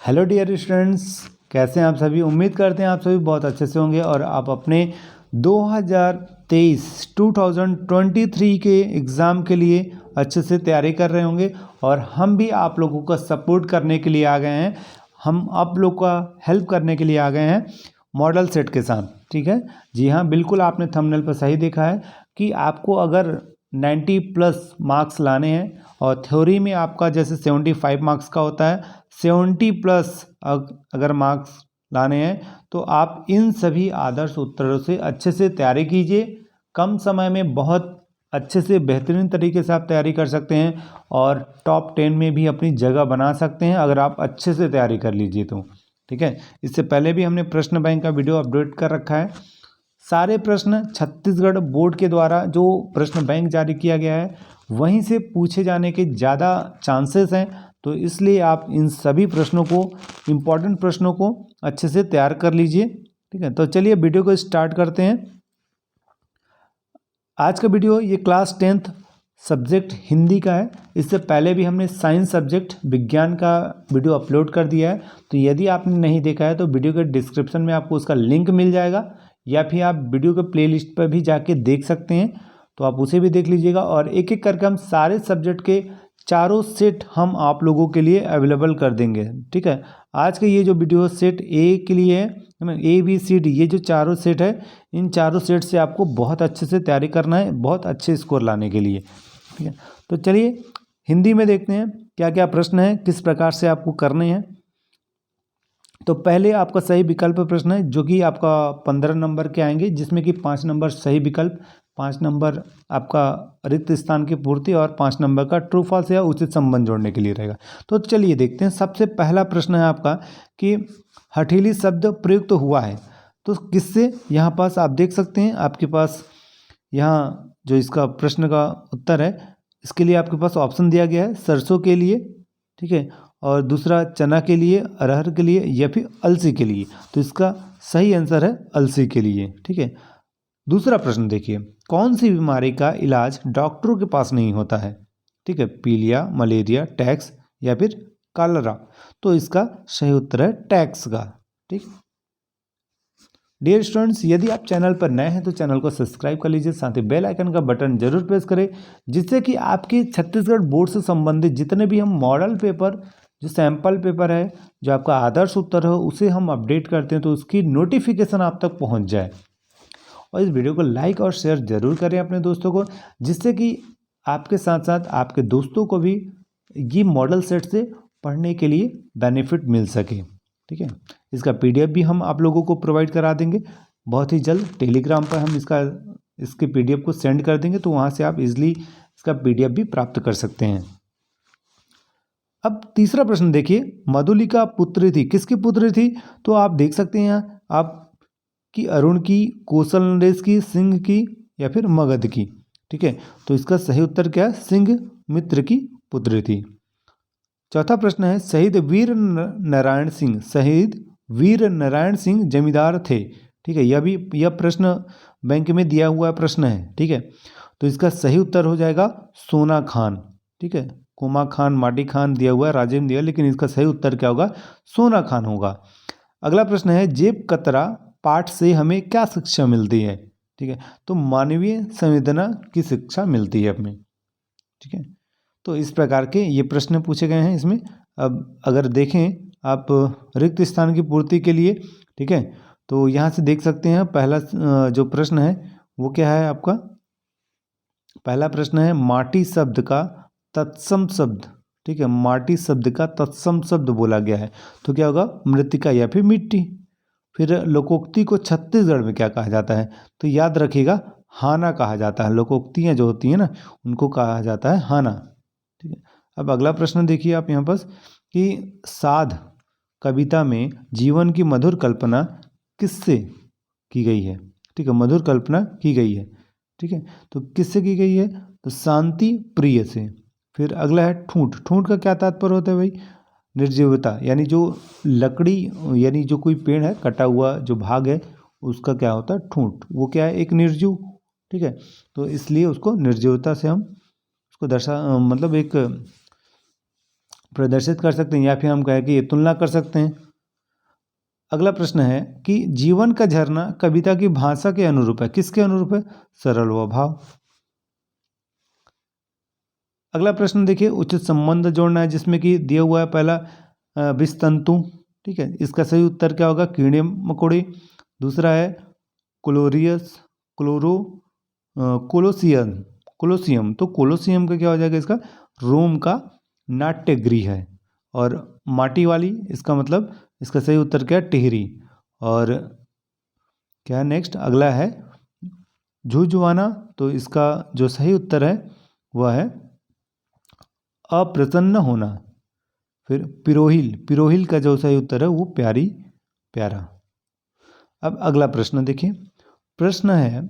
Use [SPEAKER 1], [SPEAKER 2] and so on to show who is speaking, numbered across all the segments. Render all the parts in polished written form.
[SPEAKER 1] Hello dear students, कैसे हैं आप सभी। उम्मीद करते हैं आप सभी बहुत अच्छे से होंगे और आप अपने 2023 के एग्ज़ाम के लिए अच्छे से तैयारी कर रहे होंगे। और हम भी आप लोगों का सपोर्ट करने के लिए आ गए हैं, हम आप लोग का हेल्प करने के लिए आ गए हैं मॉडल सेट के साथ। ठीक है जी हाँ, बिल्कुल आपने थंबनेल पर सही देखा है कि आपको अगर 90+ मार्क्स लाने हैं और थ्योरी में आपका जैसे 75 मार्क्स का होता है, 70+ अगर मार्क्स लाने हैं तो आप इन सभी आदर्श उत्तरों से अच्छे से तैयारी कीजिए। कम समय में बहुत अच्छे से बेहतरीन तरीके से आप तैयारी कर सकते हैं और टॉप 10 में भी अपनी जगह बना सकते हैं अगर आप अच्छे से तैयारी कर लीजिए तो। ठीक है, इससे पहले भी हमने प्रश्न बैंक का वीडियो अपडेट कर रखा है। सारे प्रश्न छत्तीसगढ़ बोर्ड के द्वारा जो प्रश्न बैंक जारी किया गया है वहीं से पूछे जाने के ज़्यादा चांसेस हैं, तो इसलिए आप इन सभी प्रश्नों को, इम्पॉर्टेंट प्रश्नों को अच्छे से तैयार कर लीजिए। ठीक है, तो चलिए वीडियो को स्टार्ट करते हैं। आज का वीडियो ये क्लास 10th सब्जेक्ट हिंदी का है। इससे पहले भी हमने साइंस सब्जेक्ट विज्ञान का वीडियो अपलोड कर दिया है, तो यदि आपने नहीं देखा है तो वीडियो के डिस्क्रिप्शन में आपको उसका लिंक मिल जाएगा या फिर आप वीडियो के प्लेलिस्ट पर भी जाके देख सकते हैं, तो आप उसे भी देख लीजिएगा। और एक एक करके हम सारे सब्जेक्ट के चारों सेट हम आप लोगों के लिए अवेलेबल कर देंगे। ठीक है, आज का ये जो वीडियो सेट ए के लिए है ना, ABCD ये जो चारों सेट है, इन चारों सेट से आपको बहुत अच्छे से तैयारी करना है, बहुत अच्छे स्कोर लाने के लिए। ठीक है, तो चलिए हिंदी में देखते हैं क्या क्या प्रश्न है, किस प्रकार से आपको करने हैं। तो पहले आपका सही विकल्प प्रश्न है जो कि आपका 15 नंबर के आएंगे, जिसमें कि 5 नंबर सही विकल्प, 5 नंबर आपका रिक्त स्थान की पूर्ति और 5 नंबर का ट्रू फॉल्स या उचित संबंध जोड़ने के लिए रहेगा। तो चलिए देखते हैं। सबसे पहला प्रश्न है आपका कि हठीली शब्द प्रयुक्त हुआ है तो किससे। यहाँ पास आप देख सकते हैं, आपके पास यहाँ जो इसका प्रश्न का उत्तर है, इसके लिए आपके पास ऑप्शन दिया गया है सरसों के लिए, ठीक है, और दूसरा चना के लिए, अरहर के लिए या फिर अलसी के लिए। तो इसका सही आंसर है अलसी के लिए। ठीक है, दूसरा प्रश्न देखिए, कौन सी बीमारी का इलाज डॉक्टरों के पास नहीं होता है। ठीक है, पीलिया, मलेरिया, टैक्स या फिर कॉलरा। तो इसका सही उत्तर है टैक्स का। ठीक, डियर स्टूडेंट्स, यदि आप चैनल पर नए हैं तो चैनल को सब्सक्राइब कर लीजिए, साथ ही बेल आइकन का बटन जरूर प्रेस करें, जिससे कि आपके छत्तीसगढ़ बोर्ड से संबंधित जितने भी हम मॉडल पेपर, जो सैम्पल पेपर है, जो आपका आदर्श उत्तर है, उसे हम अपडेट करते हैं तो उसकी नोटिफिकेशन आप तक पहुंच जाए। और इस वीडियो को लाइक और शेयर जरूर करें अपने दोस्तों को, जिससे कि आपके साथ साथ आपके दोस्तों को भी ये मॉडल सेट से पढ़ने के लिए बेनिफिट मिल सके। ठीक है, इसका PDF भी हम आप लोगों को प्रोवाइड करा देंगे बहुत ही जल्द। टेलीग्राम पर हम इसके PDF को सेंड कर देंगे, तो वहाँ से आप इजीली इसका PDF भी प्राप्त कर सकते हैं। अब तीसरा प्रश्न देखिए, मधुलिका पुत्री थी, किसकी पुत्री थी। तो आप देख सकते हैं यहाँ आप कि अरुण की, कौशल नरेश की, सिंह की या फिर मगध की। ठीक है, तो इसका सही उत्तर क्या है, सिंह मित्र की पुत्री थी। चौथा प्रश्न है, शहीद वीर नारायण सिंह जमींदार थे। ठीक है, यह प्रश्न बैंक में दिया हुआ प्रश्न है। ठीक है, तो इसका सही उत्तर हो जाएगा सोना खान। ठीक है, कोमा खान, माटी खान दिया हुआ है, राजेंद्र दिया, लेकिन इसका सही उत्तर क्या होगा, सोना खान होगा। अगला प्रश्न है, जेब कतरा पाठ से हमें क्या शिक्षा मिलती है। ठीक है, तो मानवीय संवेदना की शिक्षा मिलती है हमें। ठीक है, तो इस प्रकार के ये प्रश्न पूछे गए हैं इसमें। अब अगर देखें आप रिक्त स्थान की पूर्ति के लिए, ठीक है, तो यहाँ से देख सकते हैं पहला जो प्रश्न है वो क्या है आपका। पहला प्रश्न है, माटी शब्द का तत्सम शब्द। ठीक है, माटी शब्द का तत्सम शब्द बोला गया है, तो क्या होगा, मृतिका या फिर मिट्टी। फिर लोकोक्ति को छत्तीसगढ़ में क्या कहा जाता है, तो याद रखिएगा हाना कहा जाता है। लोकोक्तियाँ जो होती हैं ना, उनको कहा जाता है हाना। ठीक है, अब अगला प्रश्न देखिए आप यहाँ पास कि साध कविता में जीवन की मधुर कल्पना किससे की गई है। ठीक है, मधुर कल्पना की गई है। ठीक है, तो किससे की गई है, तो शांति प्रिय से। फिर अगला है ठूंठ। ठूंठ का क्या तात्पर्य होता है भाई, निर्जीवता, यानी जो लकड़ी, यानी जो कोई पेड़ है कटा हुआ जो भाग है उसका क्या होता है, ठूंठ, वो क्या है, एक निर्जीव। ठीक है, तो इसलिए उसको निर्जीवता से हम उसको मतलब एक प्रदर्शित कर सकते हैं या फिर हम कहें कि ये तुलना कर सकते हैं। अगला प्रश्न है कि जीवन का झरना कविता की भाषा के अनुरूप है, किसके अनुरूप है? सरल व भाव। अगला प्रश्न देखिए, उचित संबंध जोड़ना है जिसमें कि दिया हुआ है पहला विषतंतु, ठीक है, इसका सही उत्तर क्या होगा? कीड़े मकोड़े। दूसरा है क्लोरियस क्लोरो कोलोसियम कोलोसियम, तो कोलोसियम का क्या हो जाएगा? इसका रोम का नाट्यगृह है। और माटी वाली, इसका मतलब इसका सही उत्तर क्या है? टिहरी। और क्या है नेक्स्ट? अगला है झुझुआना, तो इसका जो सही उत्तर है वह है अप्रसन्न होना। फिर पिरोहिल, पिरोहिल का जो सही उत्तर है वो प्यारी प्यारा। अब अगला प्रश्न देखिए, प्रश्न है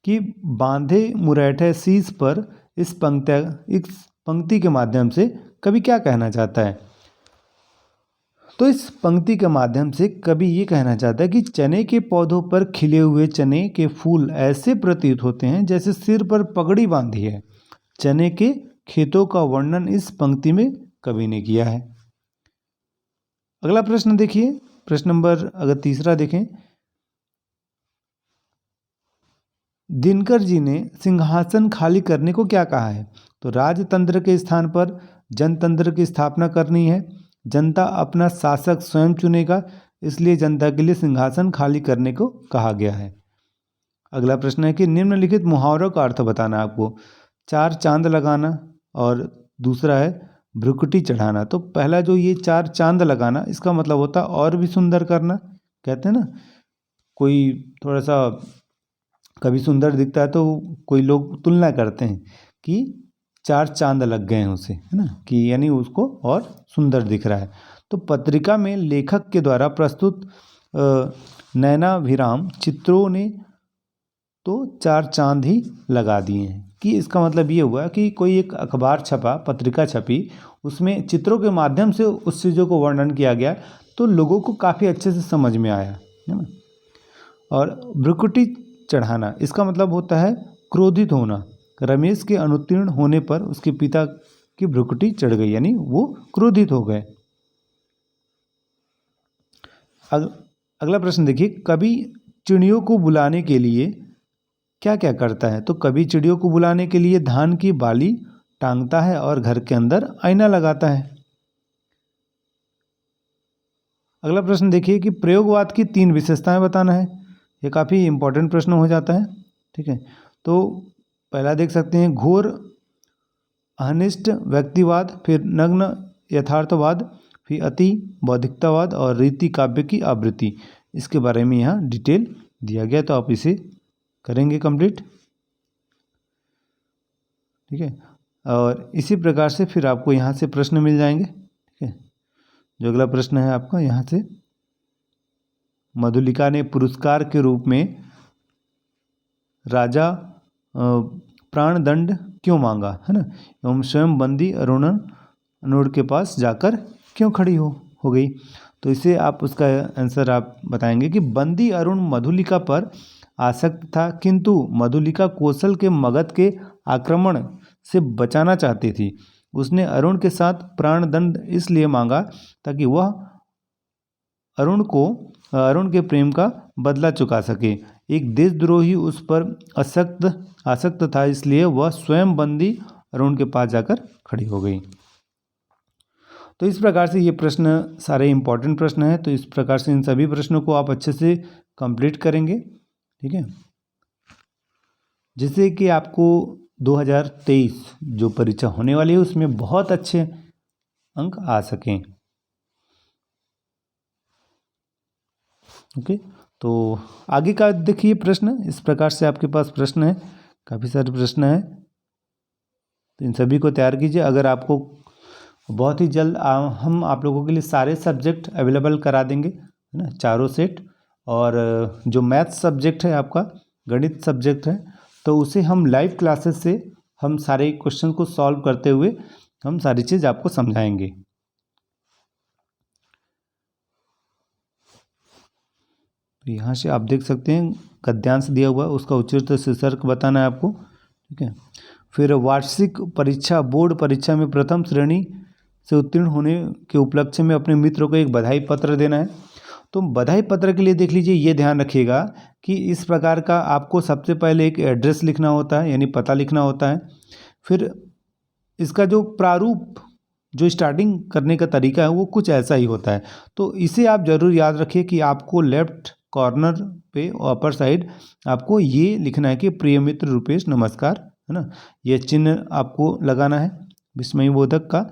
[SPEAKER 1] कि बांधे मुरैठे शीश पर इस पंक्ति के माध्यम से कवि क्या कहना चाहता है? तो इस पंक्ति के माध्यम से कवि ये कहना चाहता है कि चने के पौधों पर खिले हुए चने के फूल ऐसे प्रतीत होते हैं जैसे सिर पर पगड़ी बांधी है। चने के खेतों का वर्णन इस पंक्ति में कवि ने किया है। अगला प्रश्न देखिए, प्रश्न नंबर अगर तीसरा देखें, दिनकर जी ने सिंहासन खाली करने को क्या कहा है? तो राजतंत्र के स्थान पर जनतंत्र की स्थापना करनी है, जनता अपना शासक स्वयं चुनेगा, इसलिए जनता के लिए सिंहासन खाली करने को कहा गया है। अगला प्रश्न है कि निम्नलिखित मुहावरों का अर्थ बताना है आपको। चार चांद लगाना और दूसरा है भ्रुकुटी चढ़ाना। तो पहला जो ये चार चांद लगाना, इसका मतलब होता है और भी सुंदर करना। कहते हैं ना, कोई थोड़ा सा कभी सुंदर दिखता है तो कोई लोग तुलना करते हैं कि चार चांद लग गए हैं उसे, है ना, कि यानी उसको और सुंदर दिख रहा है। तो पत्रिका में लेखक के द्वारा प्रस्तुत नैनाभिराम चित्रों ने तो चार चांद ही लगा दिए हैं। कि इसका मतलब ये हुआ कि कोई एक अखबार छपा, पत्रिका छपी, उसमें चित्रों के माध्यम से उस चीज़ों को वर्णन किया गया, तो लोगों को काफ़ी अच्छे से समझ में आया, है ना। और भ्रुकुटी चढ़ाना, इसका मतलब होता है क्रोधित होना। रमेश के अनुत्तीर्ण होने पर उसके पिता की भ्रुकुटी चढ़ गई, यानी वो क्रोधित हो गए। अगला प्रश्न देखिए, कवि चिड़ियों को बुलाने के लिए क्या क्या करता है? तो कवि चिड़ियों को बुलाने के लिए धान की बाली टांगता है और घर के अंदर आईना लगाता है। अगला प्रश्न देखिए कि प्रयोगवाद की 3 विशेषताएं बताना है। ये काफ़ी इंपॉर्टेंट प्रश्न हो जाता है, ठीक है। तो पहला देख सकते हैं, घोर अनिष्ट व्यक्तिवाद, फिर नग्न यथार्थवाद, फिर अति बौद्धिकतावाद और रीति काव्य की आवृत्ति। इसके बारे में यहाँ डिटेल दिया गया, तो आप इसे करेंगे कंप्लीट, ठीक है। और इसी प्रकार से फिर आपको यहाँ से प्रश्न मिल जाएंगे, ठीक है। जो अगला प्रश्न है आपका यहाँ से, मधुलिका ने पुरस्कार के रूप में राजा प्राणदंड क्यों मांगा, है ना, एवं स्वयं बंदी अरुण के पास जाकर क्यों खड़ी हो गई? तो इसे आप उसका आंसर आप बताएंगे कि बंदी अरुण मधुलिका पर आसक्त था, किंतु मधुलिका कौशल के मगध के आक्रमण से बचाना चाहती थी। उसने अरुण के साथ प्राणदंड इसलिए मांगा ताकि वह अरुण के प्रेम का बदला चुका सके। एक देशद्रोही उस पर आसक्त था, इसलिए वह स्वयं बंदी अरुण के पास जाकर खड़ी हो गई। तो इस प्रकार से ये प्रश्न सारे इंपॉर्टेंट प्रश्न हैं। तो इस प्रकार से इन सभी प्रश्नों को आप अच्छे से कंप्लीट करेंगे, ठीक है, जिससे कि आपको 2023 जो परीक्षा होने वाली है उसमें बहुत अच्छे अंक आ सकें। ओके, तो आगे का देखिए प्रश्न, इस प्रकार से आपके पास प्रश्न है, काफ़ी सारे प्रश्न हैं, तो इन सभी को तैयार कीजिए। अगर आपको बहुत ही जल्द हम आप लोगों के लिए सारे सब्जेक्ट अवेलेबल करा देंगे, है ना, चारों सेट। और जो मैथ सब्जेक्ट है आपका, गणित सब्जेक्ट है, तो उसे हम लाइव क्लासेस से हम सारे क्वेश्चन को सॉल्व करते हुए हम सारी चीज़ आपको समझाएंगे। तो यहाँ से आप देख सकते हैं गद्यांश दिया हुआ है, उसका उच्चतर शीर्षक बताना है आपको, ठीक है। फिर वार्षिक परीक्षा, बोर्ड परीक्षा में प्रथम श्रेणी से उत्तीर्ण होने के उपलक्ष्य में अपने मित्र को एक बधाई पत्र देना है। तो बधाई पत्र के लिए देख लीजिए, ये ध्यान रखिएगा कि इस प्रकार का आपको सबसे पहले एक एड्रेस लिखना होता है, यानी पता लिखना होता है। फिर इसका जो प्रारूप, जो स्टार्टिंग करने का तरीका है वो कुछ ऐसा ही होता है। तो इसे आप ज़रूर याद रखिए कि आपको लेफ्ट कॉर्नर पे अपर साइड आपको ये लिखना है कि प्रिय मित्र रुपेश नमस्कार, है ना। ये चिन्ह आपको लगाना है विस्मय बोधक का।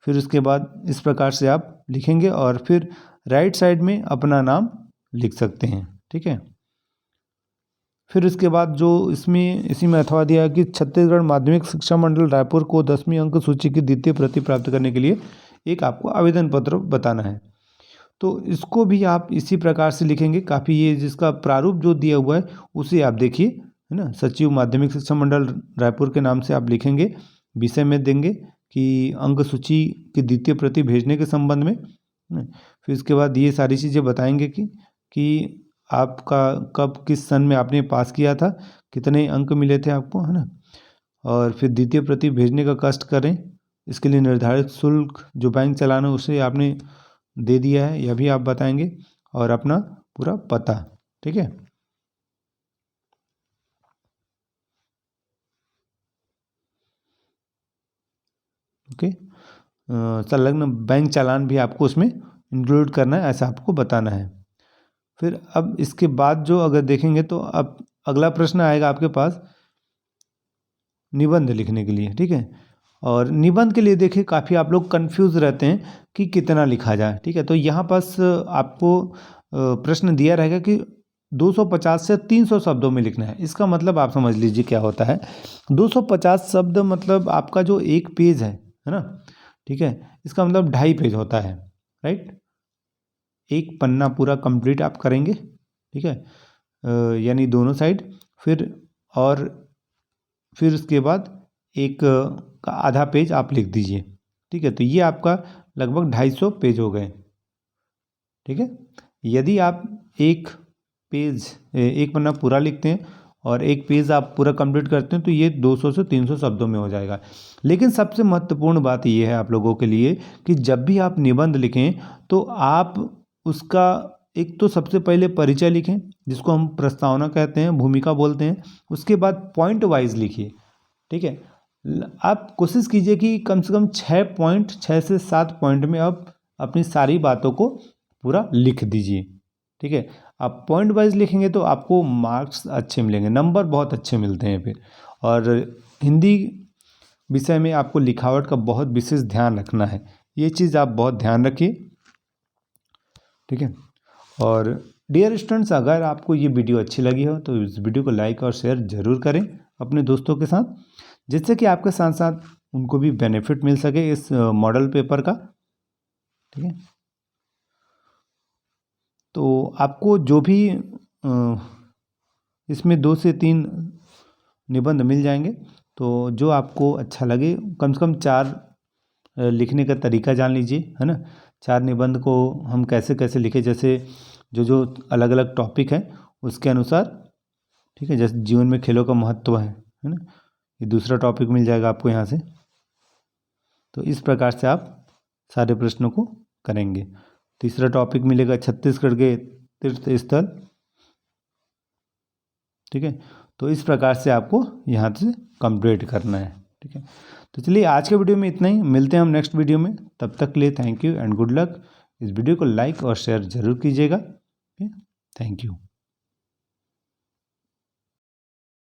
[SPEAKER 1] फिर उसके बाद इस प्रकार से आप लिखेंगे और फिर राइट साइड में अपना नाम लिख सकते हैं, ठीक है। फिर उसके बाद जो इसी में अथवा दिया है कि छत्तीसगढ़ माध्यमिक शिक्षा मंडल रायपुर को 10वीं अंक सूची की द्वितीय प्रति प्राप्त करने के लिए एक आपको आवेदन पत्र बताना है। तो इसको भी आप इसी प्रकार से लिखेंगे। काफ़ी ये जिसका प्रारूप जो दिया हुआ है उसे आप देखिए, है ना। सचिव माध्यमिक शिक्षा मंडल रायपुर के नाम से आप लिखेंगे, विषय में देंगे कि अंक सूची की द्वितीय प्रति भेजने के संबंध में। फिर इसके बाद ये सारी चीज़ें बताएंगे कि आपका कब किस सन में आपने पास किया था, कितने अंक मिले थे आपको, है ना। और फिर द्वितीय प्रति भेजने का कष्ट करें, इसके लिए निर्धारित शुल्क जो बैंक चालान है उसे आपने दे दिया है, यह भी आप बताएंगे, और अपना पूरा पता, ठीक है। ओके, संलग्न बैंक चालान भी आपको उसमें इंक्लूड करना है, ऐसा आपको बताना है। फिर अब इसके बाद जो अगर देखेंगे तो अब अगला प्रश्न आएगा आपके पास निबंध लिखने के लिए, ठीक है। और निबंध के लिए देखिए काफ़ी आप लोग कंफ्यूज रहते हैं कि कितना लिखा जाए, ठीक है। तो यहाँ पास आपको प्रश्न दिया रहेगा कि 250 से 300 शब्दों में लिखना है। इसका मतलब आप समझ लीजिए क्या होता है। 250 शब्द मतलब आपका जो एक पेज है ना, ठीक है। इसका मतलब 2.5 पेज होता है, राइट। एक पन्ना पूरा कंप्लीट आप करेंगे, ठीक है, यानी दोनों साइड। फिर उसके बाद एक का आधा पेज आप लिख दीजिए, ठीक है। तो ये आपका लगभग 250 पेज हो गए, ठीक है। यदि आप एक पन्ना पूरा लिखते हैं और एक पेज आप पूरा कंप्लीट करते हैं तो ये 200 से 300 शब्दों में हो जाएगा। लेकिन सबसे महत्वपूर्ण बात ये है आप लोगों के लिए कि जब भी आप निबंध लिखें तो आप उसका एक तो सबसे पहले परिचय लिखें, जिसको हम प्रस्तावना कहते हैं, भूमिका बोलते हैं। उसके बाद पॉइंट वाइज लिखिए, ठीक है। आप कोशिश कीजिए कि कम से कम 6 से 7 पॉइंट में आप अपनी सारी बातों को पूरा लिख दीजिए, ठीक है। आप पॉइंट वाइज लिखेंगे तो आपको मार्क्स अच्छे मिलेंगे, नंबर बहुत अच्छे मिलते हैं फिर। और हिंदी विषय में आपको लिखावट का बहुत विशेष ध्यान रखना है, ये चीज़ आप बहुत ध्यान रखिए, ठीक है। और डियर स्टूडेंट्स, अगर आपको ये वीडियो अच्छी लगी हो तो इस वीडियो को लाइक और शेयर ज़रूर करें अपने दोस्तों के साथ, जिससे कि आपके साथ साथ उनको भी बेनिफिट मिल सके इस मॉडल पेपर का, ठीक है। तो आपको जो भी इसमें 2 से 3 निबंध मिल जाएंगे, तो जो आपको अच्छा लगे कम से कम 4 लिखने का तरीका जान लीजिए, है ना। 4 निबंध को हम कैसे कैसे लिखें, जैसे जो अलग अलग टॉपिक है उसके अनुसार, ठीक है। जैसे जीवन में खेलों का महत्व है ना, ये दूसरा टॉपिक मिल जाएगा आपको यहाँ से। तो इस प्रकार से आप सारे प्रश्नों को करेंगे। तीसरा टॉपिक मिलेगा छत्तीसगढ़ के तीर्थ स्थल, ठीक है। तो इस प्रकार से आपको यहाँ से कंप्लीट करना है, ठीक है। तो चलिए आज के वीडियो में इतना ही, मिलते हैं हम नेक्स्ट वीडियो में। तब तक के लिए thank you and good luck. इस वीडियो को लाइक और शेयर ज़रूर कीजिएगा, थैंक यू।